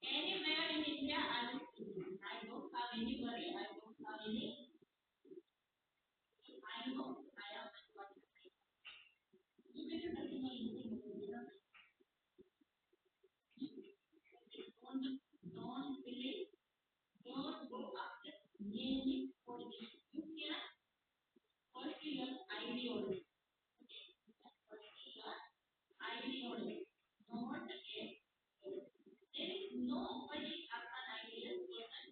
Anywhere in India, I will see. I don't have any worry. I don't have any. I know I am what you say. Even if I know anything, don't believe, don't go after any politician. You can pursue your ideology. Pursue your ideology. Not again. There is nobody has an ideal person.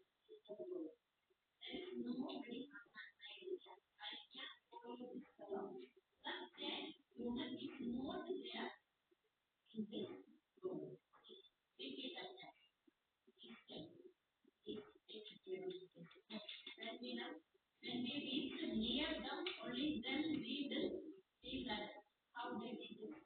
There is nobody has an idea. I can follow this along. That then human is not there in this world. Take it as that. When we reach near them, only then we will see that how they did it.